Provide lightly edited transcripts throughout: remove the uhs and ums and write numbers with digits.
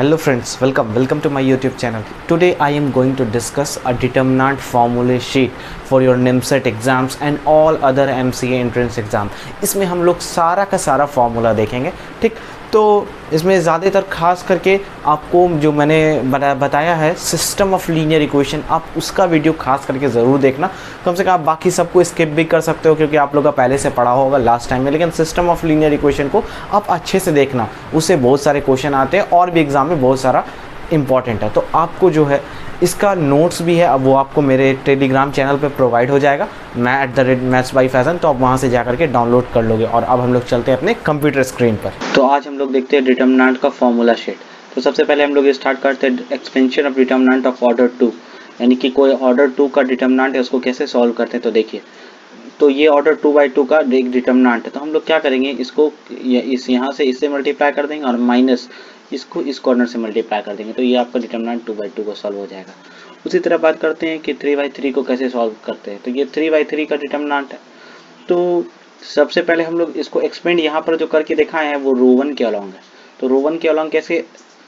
Hello friends, welcome to my YouTube channel. Today I am going to discuss a determinant formula sheet for your NIMSET exams and all other MCA entrance exam. इसमें हम लोग सारा का सारा formula देखेंगे, ठीक। तो इसमें ज़्यादातर खास करके आपको जो मैंने बताया है सिस्टम ऑफ लीनियर इक्वेशन, आप उसका वीडियो खास करके ज़रूर देखना। कम से कम आप बाकी सबको स्किप भी कर सकते हो क्योंकि आप लोग का पहले से पढ़ा होगा लास्ट टाइम में, लेकिन सिस्टम ऑफ लीनियर इक्वेशन को आप अच्छे से देखना, उससे बहुत सारे क्वेश्चन आते हैं और भी एग्जाम में बहुत सारा इंपॉर्टेंट है। तो आपको जो है इसका नोट्स भी है, अब वो आपको मेरे टेलीग्राम चैनल पे प्रोवाइड हो जाएगा, maths@mathsbyfazan, तो आप वहाँ से जा करके डाउनलोड कर लोगे। और अब हम लोग चलते हैं अपने कंप्यूटर स्क्रीन पर। तो आज हम लोग देखते हैं डिटर्मिनेंट का फॉर्मूला शीट। तो सबसे पहले हम लोग स्टार्ट करते हैं expansion of determinant of order 2, यानी कि कोई ऑर्डर 2 का डिटर्मिनेंट है उसको कैसे सॉल्व करते हैं। तो देखिए, तो ये ऑर्डर 2/2 का एक डिटर्मिनेंट है, तो हम लोग क्या करेंगे, इसको इस यहाँ से इससे मल्टीप्लाई कर देंगे और माइनस इसको इस कॉर्नर से मल्टीप्लाई कर देंगे, तो ये आपका डिटर्मिनेंट 2/2 को सॉल्व हो जाएगा। उसी तरह बात करते हैं कि 3/3 को कैसे सॉल्व करते हैं। तो ये 3/3 का डिटर्मिनेंट है। तो सबसे पहले हम लोग इसको एक्सपेंड यहाँ पर जो करके दिखाए हैं वो रो 1 के अलॉन्ग है। तो रो 1 के अलॉन्ग कैसे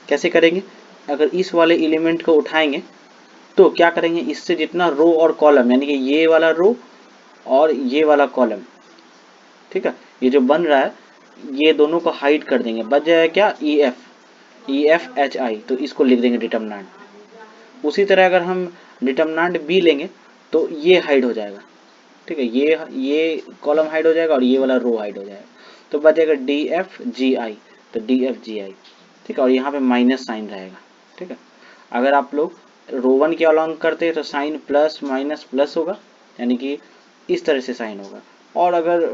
कैसे करेंगे, अगर इस वाले एलिमेंट को उठाएंगे तो क्या करेंगे, इससे जितना रो और कॉलम, यानी कि ये वाला रो और ये वाला कॉलम, ठीक है, ये जो बन रहा है ये दोनों को हाइड कर देंगे, बच जाएगा क्या, EFHI, तो इसको लिख देंगे डिटर्मिनेंट। उसी तरह अगर हम डिटर्मिनेंट बी लेंगे तो ये हाइड हो जाएगा, ठीक है, ये कॉलम हाइड हो जाएगा और ये वाला रो हाइड हो जाएगा, तो बच जाएगा DFGI, तो DFGI, ठीक है, और यहाँ पे माइनस साइन रहेगा, ठीक है। अगर आप लोग रो 1 के अलॉन्ग करते हैं तो साइन प्लस माइनस प्लस होगा, यानी कि इस तरह से साइन होगा। और अगर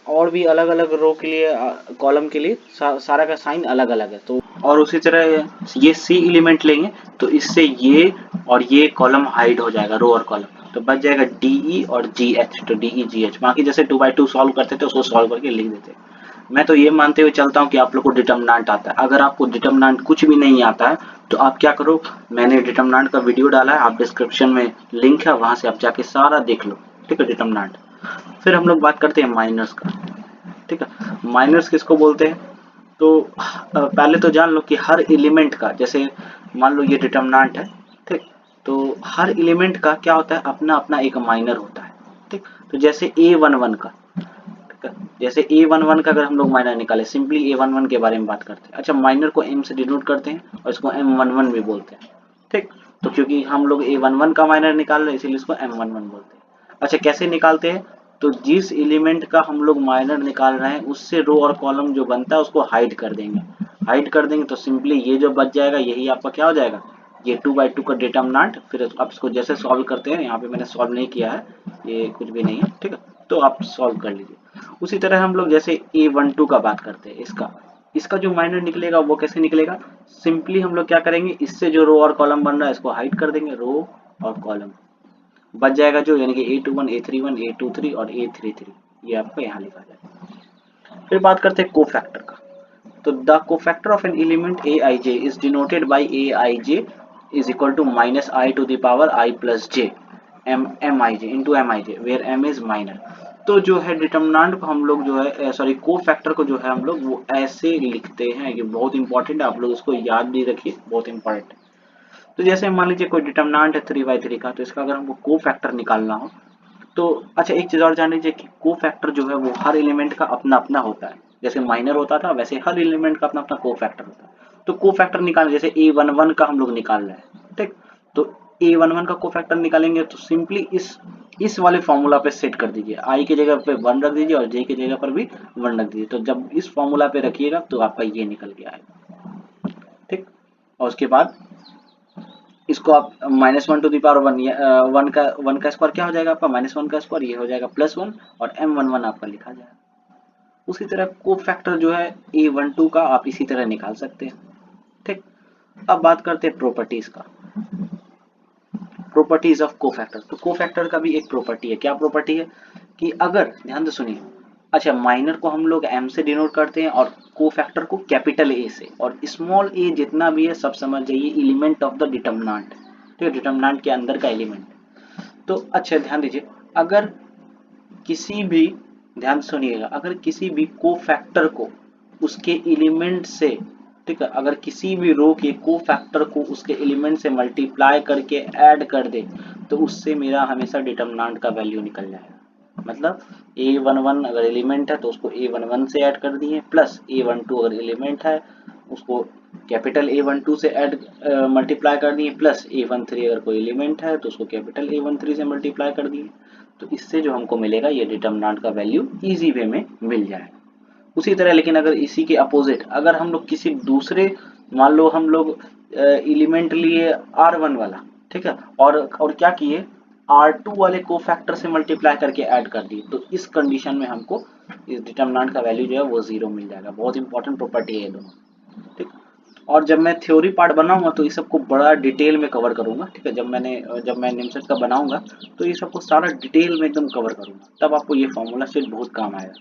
और भी अलग अलग रो के लिए कॉलम के लिए सारा का साइन अलग अलग है। तो और उसी तरह ये सी एलिमेंट लेंगे तो इससे ये और ये कॉलम हाइड हो जाएगा, रो और कॉलम, तो बच जाएगा DE और GH, तो DEGH। बाकी जैसे 2/2 सॉल्व करते थे उसको सॉल्व करके लिख देते। मैं तो ये मानते हुए चलता हूँ कि आप लोग को डिटर्मिनेंट आता है। अगर आपको डिटर्मिनेंट कुछ भी नहीं आता है तो आप क्या करो, मैंने डिटर्मिनेंट का वीडियो डाला है, आप डिस्क्रिप्शन में लिंक है, वहां से आप जाके सारा देख लो, ठीक है, डिटर्मिनेंट। फिर हम लोग बात करते हैं माइनस का, ठीक है। माइनस किसको बोलते हैं, तो पहले तो जान लो कि हर एलिमेंट का, जैसे मान लो ये डिटर्मिनेंट है, ठीक, तो हर एलिमेंट का क्या होता है, अपना अपना एक माइनर होता है, ठीक। तो जैसे A11 का, जैसे A11 का अगर हम लोग माइनर निकाले, सिंपली A11 के बारे में बात करते हैं। अच्छा, माइनर को M से डिनोट करते हैं और इसको M11 भी बोलते हैं, ठीक। तो क्योंकि हम लोग A11 का माइनर निकाल रहे हैं इसीलिए इसको M11 बोलते हैं। अच्छा, कैसे निकालते हैं, तो जिस एलिमेंट का हम लोग माइनर निकाल रहे हैं उससे रो और कॉलम जो बनता है उसको हाइड कर देंगे। हाइड कर देंगे तो सिंपली ये जो बच जाएगा यही आपका क्या हो जाएगा, ये 2/2 का डिटर्मिनेंट। फिर आप इसको जैसे सॉल्व करते हैं, यहाँ पे मैंने सॉल्व नहीं किया है, ये कुछ भी नहीं है, ठीक है, तो आप सॉल्व कर लीजिए। उसी तरह हम लोग जैसे A12 का बात करते हैं, इसका जो माइनर निकलेगा वो कैसे निकलेगा, सिंपली हम लोग क्या करेंगे, इससे जो रो और कॉलम बन रहा है इसको हाइड कर देंगे, रो और कॉलम बच जाएगा जो, यानी कि A21 A31 A23 और A33, ये आपको यहाँ लिखा जाएगा। फिर बात करते हैं कोफैक्टर का। तो the cofactor of an element Aij is denoted by Aij is equal to minus I to the power I plus J Mij into Mij, where M is minor. तो जो है डिटर्मिनेंट को हम लोग जो है, सॉरी, कोफैक्टर को जो है हम लोग वो ऐसे लिखते हैं, ये बहुत इंपॉर्टेंट है, आप लोग इसको याद भी रखिए, बहुत इंपॉर्टेंट है। तो जैसे मान लीजिए कोई डिटर्मिनेंट है 3/3 का, तो इसका अगर हमको कोफैक्टर निकालना हो तो, अच्छा, एक चीज और जान लीजिए कि कोफैक्टर जो है वो हर एलिमेंट का अपना अपना होता है। जैसे माइनर होता था वैसे हर एलिमेंट का अपना अपना कोफैक्टर होता है। तो कोफैक्टर निकालना, जैसे A11 का हम लोग निकाल रहे हैं, ठीक, तो A11 का कोफैक्टर निकालेंगे तो सिंपली इस वाले फॉर्मूला पे सेट कर दीजिए, I की जगह पे 1 रख दीजिए और J की जगह पर भी 1 रख दीजिए। तो जब इस फॉर्मूला पे रखिएगा तो आपका ये निकल के आएगा, ठीक। और उसके बाद इसको आप -1 टू द पावर 1 का स्क्वायर क्या हो जाएगा आपका, -1 का स्क्वायर, ये हो जाएगा +1 और M11 आपका लिखा जाएगा। उसी तरह कोफैक्टर जो है A12 का आप इसी तरह निकाल सकते हैं, ठीक। अब बात करते हैं प्रॉपर्टीज का, प्रॉपर्टीज ऑफ कोफैक्टर। तो कोफैक्टर का भी एक प्रॉपर्टी है, क्या प्रॉपर्टी है कि अगर, ध्यान से सुनिए, अच्छा, माइनर को हम लोग M से डिनोट करते हैं और कोफैक्टर को कैपिटल A से, और स्मॉल a जितना भी है सब समझ जाइए एलिमेंट ऑफ द डिटर्मिनेंट, ठीक है, डिटर्मिनेंट के अंदर का एलिमेंट। तो अच्छा, ध्यान दीजिए, अगर किसी भी, ध्यान सुनिएगा, अगर किसी भी कोफैक्टर को उसके एलिमेंट से ठीक है, अगर किसी भी रो के को फैक्टर को उसके एलिमेंट से मल्टीप्लाई करके ऐड कर दे तो उससे मेरा हमेशा डिटर्मिनेंट का वैल्यू निकल जाएगा। मतलब A11 अगर एलिमेंट है तो उसको A11 से ऐड कर दिए, प्लस A12 अगर एलिमेंट है उसको कैपिटल A12 से ऐड मल्टीप्लाई कर दिए, प्लस A13 अगर कोई एलिमेंट है तो उसको कैपिटल A13 से मल्टीप्लाई कर दिए। तो इससे जो हमको मिलेगा ये डिटर्मिनेंट का वैल्यू इजी वे में मिल जाएगा। उसी तरह लेकिन अगर इसी के अपोजिट अगर हम लोग किसी दूसरे, मान लो हम लोग एलिमेंट लिए R1 वाला, ठीक है, और क्या किए R2 वाले को फैक्टर से मल्टीप्लाई करके ऐड कर दिए, तो इस कंडीशन में हमको इस डिटर्मिनेंट का वैल्यू जो है वो 0 मिल जाएगा। बहुत इंपॉर्टेंट प्रॉपर्टी है ये दोनों, ठीक। और जब मैं थ्योरी पार्ट बनाऊंगा तो इस सबको बड़ा डिटेल में कवर करूंगा, ठीक है। जब मैं निमसेट का बनाऊंगा तो ये सबको सारा डिटेल में एकदम कवर करूंगा, तब आपको ये फॉर्मूला सेट बहुत काम आएगा।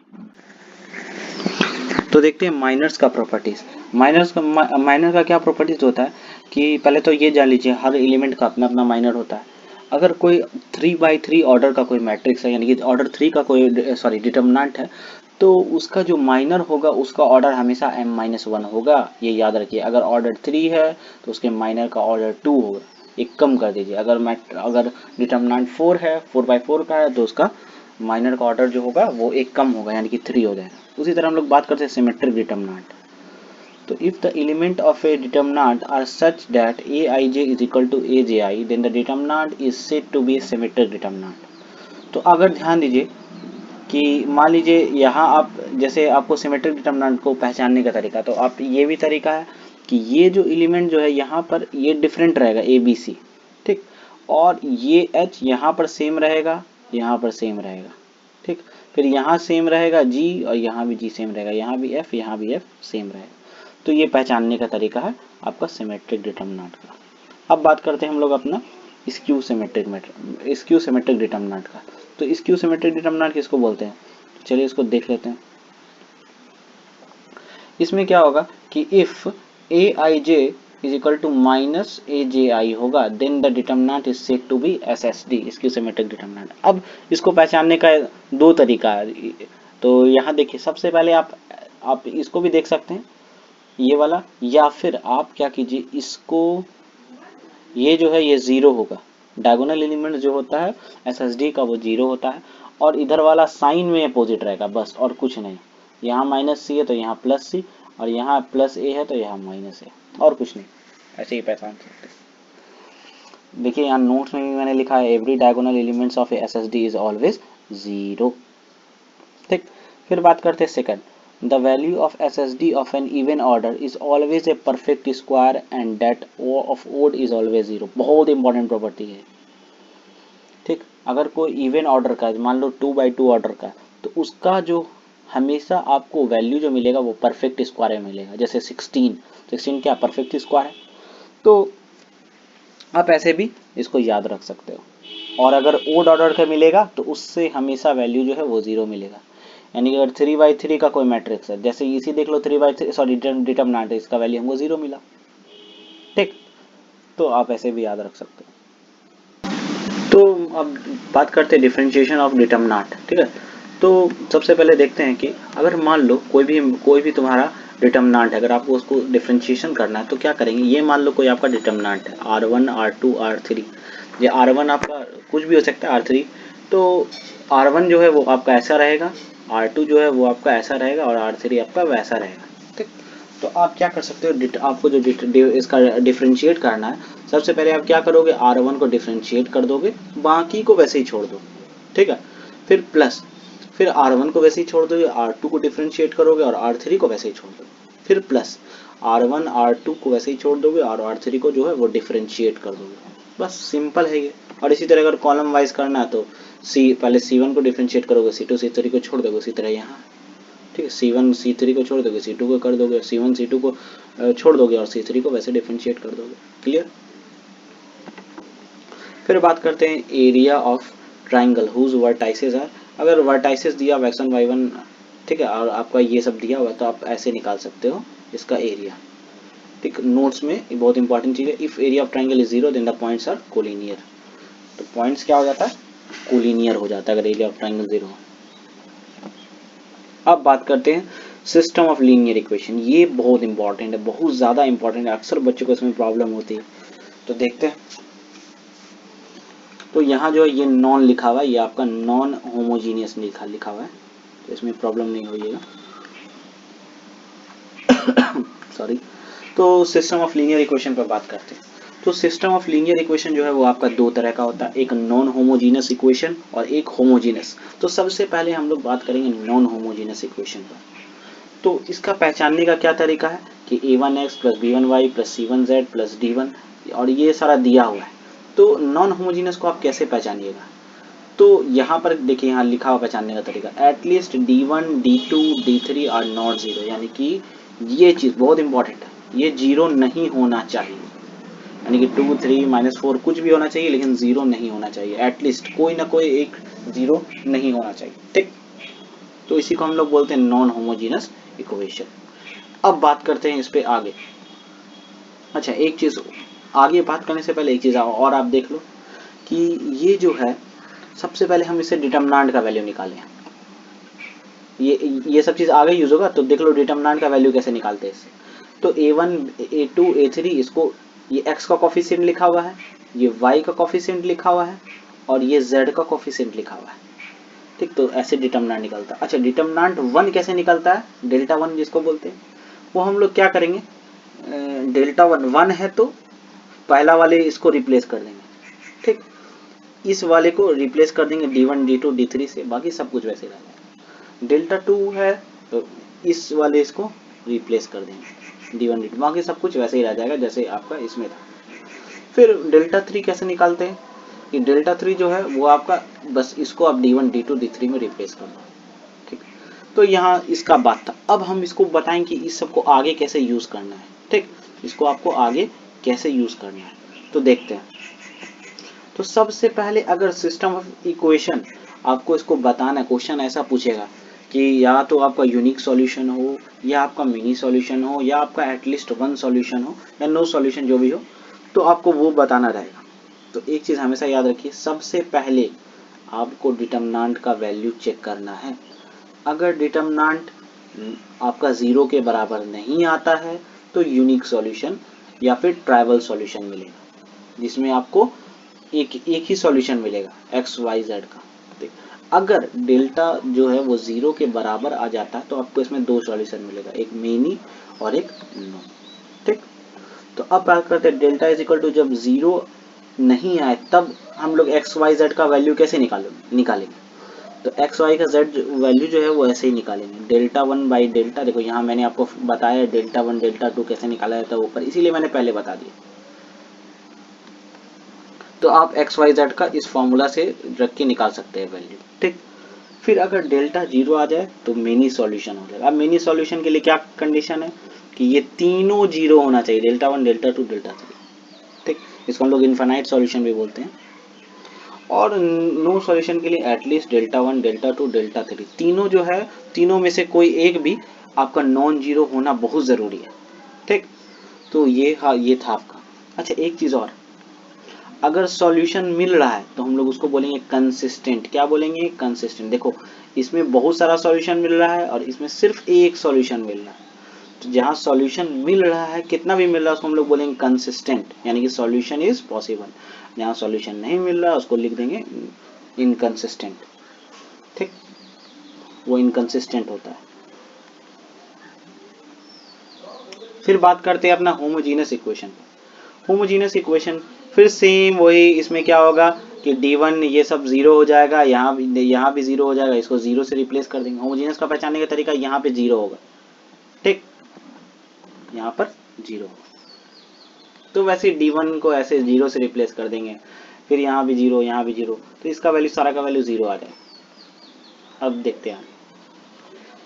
तो देखते हैं माइनर्स का प्रॉपर्टीज। माइनर का क्या प्रॉपर्टीज होता है कि पहले तो ये जान लीजिए हर एलिमेंट का अपना अपना माइनर होता है। अगर कोई 3x3 ऑर्डर का कोई मैट्रिक्स है, यानी कि ऑर्डर 3 का कोई डिटर्मिनेंट है, तो उसका जो माइनर होगा उसका ऑर्डर हमेशा m-1 होगा, ये याद रखिए। अगर ऑर्डर 3 है तो उसके माइनर का ऑर्डर 2 होगा, एक कम कर दीजिए। अगर डिटर्मिनेंट 4 है, 4x4 का है, तो उसका माइनर का ऑर्डर जो होगा वो एक कम होगा, यानी कि 3 हो जाएगा। उसी तरह हम लोग बात करते हैं सिमेट्रिक डिटर्मिनेंट। तो if the element of a determinant are such that aij is equal to aji, then the determinant is said to be symmetric determinant. तो अगर ध्यान दीजिए कि मान लीजिए यहाँ आप, जैसे आपको सिमेट्रिक डिटर्मिनेंट को पहचानने का तरीका, तो आप ये भी तरीका है कि ये जो एलिमेंट जो है यहाँ पर ये डिफरेंट रहेगा ABC, ठीक, और ये H यहाँ पर सेम रहेगा, यहाँ पर सेम रहेगा, ठीक, फिर यहाँ सेम रहेगा G और यहाँ भी G सेम रहेगा, यहाँ भी F, यहाँ भी F सेम रहेगा। तो ये पहचानने का तरीका है आपका सिमेट्रिक डिटर्मिनेंट का। अब बात करते हैं हम लोग अपना स्क्यू सिमेट्रिक डिटर्मिनेंट का। तो स्क्यू सिमेट्रिक डिटर्मिनेंट किसको बोलते हैं, तो चलिए इसको देख लेते हैं। इसमें क्या होगा कि if aij is equal to minus aji होगा, then the determinant is said to be SSD, skew symmetric determinant. अब इसको पहचानने का दो तरीका है। तो यहाँ देखिए, सबसे पहले आप इसको भी देख सकते हैं, ये वाला, या फिर आप क्या कीजिए, इसको, ये जो है ये 0 होगा, डायगोनल एलिमेंट जो होता है SSD का वो 0 होता है, और इधर वाला साइन में अपोजिट रहेगा, बस और कुछ नहीं। यहाँ -C है तो यहाँ +C, और यहाँ +A है तो यहाँ -A, और कुछ नहीं। ऐसे ही पहचान सकते हैं। देखिए यहाँ नोट्स में भी मैंने लिखा है every diagonal elements of SSD is always 0, ठीक। फिर बात करते हैं second, the value of SSD of an even order is always a perfect square and that of odd is always 0। बहुत इंपॉर्टेंट प्रॉपर्टी है, ठीक। अगर कोई इवन ऑर्डर का, मान लो 2x2 ऑर्डर का, तो उसका जो हमेशा आपको वैल्यू जो मिलेगा वो परफेक्ट स्क्वायर में मिलेगा। जैसे 16 क्या परफेक्ट स्क्वायर है, तो आप ऐसे भी इसको याद रख सकते हो। और अगर ओड ऑर्डर का मिलेगा तो उससे हमेशा वैल्यू जो है वो 0 मिलेगा। यानी कि अगर 3x3 का कोई मैट्रिक्स है, जैसे इसी देख लो 3x3 सॉरी डिटर्मिनेंट है, इसका वैल्यू हमको 0 मिला, ठीक। तो आप ऐसे भी याद रख सकते हो। तो अब बात करते हैं डिफरेंशिएशन ऑफ डिटर्मिनेंट, ठीक है। तो सबसे पहले देखते हैं कि अगर मान लो कोई भी तुम्हारा डिटर्मिनेंट है, अगर आपको उसको डिफरेंशिएशन करना है तो क्या करेंगे। ये मान लो कोई आपका डिटर्मिनेंट है R1 R2 R3, ये R1 आपका कुछ भी हो सकता है, R3, तो R1 जो है वो आपका ऐसा रहेगा, R2 जो है वो आपका ऐसा रहेगा, और R3 आपका वैसा रहेगा, ठीक। तो आप क्या कर सकते हो, आपको जो इसका डिफरेंशिएट करना है, सबसे पहले आप क्या करोगे, R1 को डिफरेंशिएट कर दोगे, बाकी को वैसे ही छोड़ दो, ठीक है। फिर प्लस, फिर R1 को वैसे ही छोड़ दोगे, R2 को डिफरेंशिएट करोगे और R3 को वैसे ही छोड़ दोगे, फिर प्लस R1 R2 को वैसे ही छोड़ दोगे और R3 को जो है वो डिफरेंशिएट कर दोगे। बस सिंपल है ये। और इसी तरह अगर कॉलम वाइज करना है तो पहले C1 को डिफरेंशिएट करोगे, C2 C3 को छोड़ दोगे, उसी तरह यहाँ, ठीक है। C1 C3 को छोड़ दोगे, C2 को कर दोगे, C1 C2 को छोड़ दोगे और C3 को वैसे डिफरेंशिएट कर दोगे। क्लियर। फिर बात करते हैं area of triangle whose vertices are. अगर वर्टाइसेस दिया x1 y1, ठीक है, और आपका ये सब दिया हुआ है तो आप ऐसे निकाल सकते हो इसका एरिया, ठीक। नोट्स में बहुत इंपॉर्टेंट चीज़ है, if area of triangle is 0 then the points are collinear. तो पॉइंट्स क्या हो जाता है, कोलिनियर हो जाता है अगर एरिया ऑफ ट्राइंगल 0 हो। अब बात करते हैं सिस्टम ऑफ लीनियर इक्वेशन, ये बहुत इंपॉर्टेंट है, बहुत ज़्यादा इंपॉर्टेंट है, अक्सर बच्चों को इसमें प्रॉब्लम होती है। तो देखते हैं। तो यहाँ जो है ये नॉन लिखा हुआ है, ये आपका नॉन होमोजीनियस लिखा हुआ है, तो इसमें प्रॉब्लम नहीं होइएगा। सॉरी। तो सिस्टम ऑफ लीनियर इक्वेशन पर बात करते हैं। तो सिस्टम ऑफ लीनियर इक्वेशन जो है वो आपका दो तरह का होता है, एक नॉन होमोजीनियस इक्वेशन और एक होमोजीनियस। तो सबसे पहले हम लोग बात करेंगे नॉन होमोजीनियस इक्वेशन पर। तो इसका पहचानने का क्या तरीका है कि a1x plus b1y plus c1z plus d1, और ये सारा दिया हुआ है। तो नॉन होमोजीनियस को आप कैसे पहचानिएगा? तो यहाँ पर देखिए, यहाँ लिखा हुआ पहचानने का तरीका, at least d1 d2 d3 are not zero, यानी कि ये चीज़ बहुत इंपॉर्टेंट है, ये जीरो नहीं होना चाहिए, यानी कि 2 3 -4 कुछ भी होना चाहिए, लेकिन जीरो नहीं होना चाहिए, एटलीस्ट कोई ना कोई एक जीरो नहीं होना चाहिए, ठीक। तो इसी को हम लोग बोलते हैं नॉन होमोजीनस इक्वेशन। अब बात करते हैं इस पे आगे। अच्छा, एक चीज़ आगे बात करने से पहले एक चीज़ और आप देख लो कि ये जो है, सबसे पहले हम इसे डिटर्मिनेंट का वैल्यू निकालें। ये सब चीज़ आगे यूज होगा, तो देख लो डिटर्मिनेंट का वैल्यू कैसे निकालते हैं इससे। तो a1 a2 a3, इसको ये x का कोफिशिएंट लिखा हुआ है, ये y का कोफिशिएंट लिखा हुआ है, और ये z का कोफिशिएंट लिखा हुआ है, ठीक। तो ऐसे डिटर्मिनेंट निकलता है। अच्छा, डिटर्मिनेंट 1 कैसे निकलता है, डेल्टा 1 जिसको बोलते हैं, वो हम लोग क्या करेंगे, डेल्टा 1 है तो पहला वाले इसको रिप्लेस कर देंगे, ठीक। इस वाले को रिप्लेस कर देंगे d1 d2 d3 से, बाकी सब कुछ वैसे रह जाएगा। डेल्टा 2 है तो इस वाले इसको रिप्लेस कर देंगे d1 d2, बाकी सब कुछ वैसे ही रह जाएगा जैसे आपका इसमें था। फिर डेल्टा 3 कैसे निकालते हैं कि डेल्टा 3 जो है वो आपका, बस इसको आप d1 d2 d3 में रिप्लेस कर दो, ठीक। तो यहाँ इसका बात था। अब हम इसको बताएं कि इस सबको आगे कैसे यूज करना है, ठीक। इसको आपको आगे कैसे यूज करना है, तो देखते हैं। तो सबसे पहले अगर सिस्टम ऑफ इक्वेशन आपको इसको बताना है, क्वेश्चन ऐसा पूछेगा कि या तो आपका यूनिक सॉल्यूशन हो, या आपका मिनी सॉल्यूशन हो, या आपका एटलीस्ट वन सॉल्यूशन हो, या नो सॉल्यूशन जो भी हो, तो आपको वो बताना रहेगा। तो एक चीज़ हमेशा याद रखिए, सबसे पहले आपको डिटर्मिनेंट का वैल्यू चेक करना है। अगर डिटर्मिनेंट आपका ज़ीरो के बराबर नहीं आता है तो यूनिक सॉल्यूशन या फिर ट्राइवल सॉल्यूशन मिलेगा, जिसमें आपको एक ही सॉल्यूशन मिलेगा एक्स वाई जेड का, ठीक। अगर डेल्टा जो है वो ज़ीरो के बराबर आ जाता है तो आपको इसमें दो सॉल्यूशन मिलेगा, एक मिनी और एक नो, ठीक। तो अब बात करते हैं डेल्टा इज इक्वल टू, जब ज़ीरो नहीं आए तब हम लोग एक्स वाई जेड का वैल्यू कैसे निकालेंगे। तो एक्स वाई का जेड वैल्यू जो है वो ऐसे ही निकालेंगे, डेल्टा 1 बाई डेल्टा, देखो यहाँ मैंने आपको बताया डेल्टा 1 डेल्टा 2 कैसे निकाला जाता है ऊपर, इसीलिए मैंने पहले बता दिया। तो आप एक्स वाई जेड का इस फॉर्मूला से रख के निकाल सकते हैं वैल्यू, ठीक। फिर अगर डेल्टा जीरो आ जाए तो मिनी सॉल्यूशन हो जाएगा। अब मिनी सॉल्यूशन के लिए क्या कंडीशन है कि ये तीनों जीरो होना चाहिए, डेल्टा 1 डेल्टा 2 डेल्टा 3, ठीक। इसको हम लोग इनफाइनाइट सॉल्यूशन भी बोलते हैं। और नो सॉल्यूशन के लिए एटलीस्ट डेल्टा 1 डेल्टा 2 डेल्टा 3, तीनों जो है, तीनों में से कोई एक भी आपका नॉन जीरो होना बहुत ज़रूरी है, ठीक। तो ये हाँ, ये था आपका। अच्छा, एक चीज़ और, अगर सॉल्यूशन मिल रहा है तो हम लोग उसको बोलेंगे कंसिस्टेंट। क्या बोलेंगे, कंसिस्टेंट। देखो, इसमें बहुत सारा सॉल्यूशन मिल रहा है और इसमें सिर्फ एक सॉल्यूशन मिल रहा है, तो जहाँ सॉल्यूशन मिल रहा है, कितना भी मिल रहा है, उसको हम लोग बोलेंगे कंसिस्टेंट, यानी कि सॉल्यूशन इज पॉसिबल। जहाँ सॉल्यूशन नहीं मिल रहा है उसको लिख देंगे इनकंसिस्टेंट, ठीक। वो इनकंसिस्टेंट होता है। फिर बात करते हैं अपना होमोजीनस इक्वेशन। होमोजीनस इक्वेशन फिर सेम वही, इसमें क्या होगा कि d1 ये सब जीरो हो जाएगा, यहाँ भी जीरो हो जाएगा, इसको जीरो से रिप्लेस कर देंगे। होमोजीनस का पहचानने का तरीका, यहाँ पे जीरो होगा, ठीक, यहाँ पर जीरो होगा, तो वैसे d1 को ऐसे जीरो से रिप्लेस कर देंगे, फिर यहाँ भी जीरो, यहाँ भी जीरो, तो इसका वैल्यू, सारा का वैल्यू जीरो आ जाएगा। अब देखते हैं,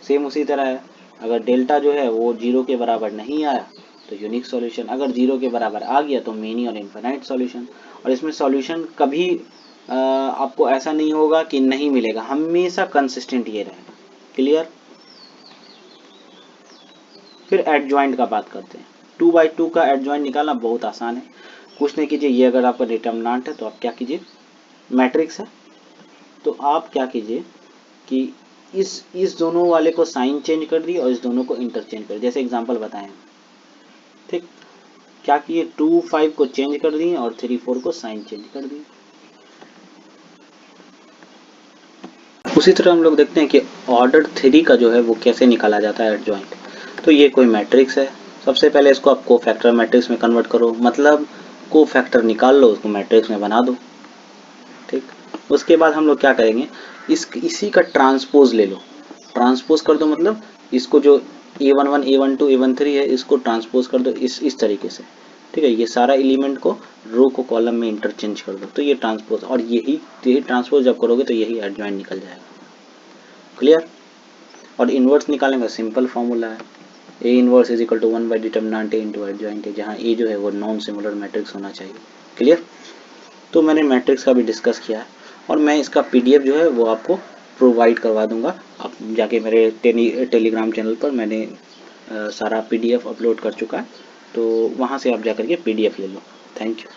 सेम उसी तरह है, अगर डेल्टा जो है वो जीरो के बराबर नहीं आया तो यूनिक सॉल्यूशन, अगर जीरो के बराबर आ गया तो मिनी और इनफाइनाइट सॉल्यूशन। और इसमें सॉल्यूशन कभी आपको ऐसा नहीं होगा कि नहीं मिलेगा, हमेशा कंसिस्टेंट ये रहेगा। क्लियर। फिर एडजॉइंट का बात करते हैं। 2/2 का एडजॉइंट निकालना बहुत आसान है, कुछ नहीं कीजिए, ये अगर आपका डिटर्मिनेंट है तो आप क्या कीजिए, मैट्रिक्स है, तो आप क्या कीजिए कि इस दोनों वाले को साइन चेंज कर दिए और इस दोनों को इंटरचेंज कर दिया, जैसे एग्जांपल बताएं। ठीक, क्या किए, 2 5 को चेंज कर दिए और 3 4 को साइन चेंज कर दिए। उसी तरह हम लोग देखते हैं कि ऑर्डर 3 का जो है वो कैसे निकाला जाता है एडजॉइंट। तो ये कोई मैट्रिक्स है, सबसे पहले इसको आप कोफैक्टर मैट्रिक्स में कन्वर्ट करो, मतलब कोफैक्टर निकाल लो, उसको मैट्रिक्स में बना दो। ठीक, उसके बाद हम लोग क्या करेंगे, इसी का ट्रांसपोज ले लो, ट्रांसपोज कर दो, मतलब इसको जो A11 A12 A13 है इसको ट्रांसपोज कर दो इस तरीके से। ठीक है, ये सारा एलिमेंट को रो को कॉलम में इंटरचेंज कर दो, तो ये ट्रांसपोज, और यही ट्रांसपोज जब करोगे तो यही एडजॉइंट निकल जाएगा। क्लियर। और इन्वर्स निकालने का सिंपल फॉर्मूला है, A inverse is equal to 1 by determinant A into adjoint है, जहाँ ए जो है वो नॉन सिमिलर मैट्रिक्स होना चाहिए। क्लियर। तो मैंने मैट्रिक्स का भी डिस्कस किया है और मैं इसका पीडीएफ जो है वो आपको प्रोवाइड करवा दूंगा। आप जाके मेरे टेलीग्राम चैनल पर मैंने सारा पीडीएफ अपलोड कर चुका है, तो वहाँ से आप जाकर के पीडीएफ ले लो। Thank you.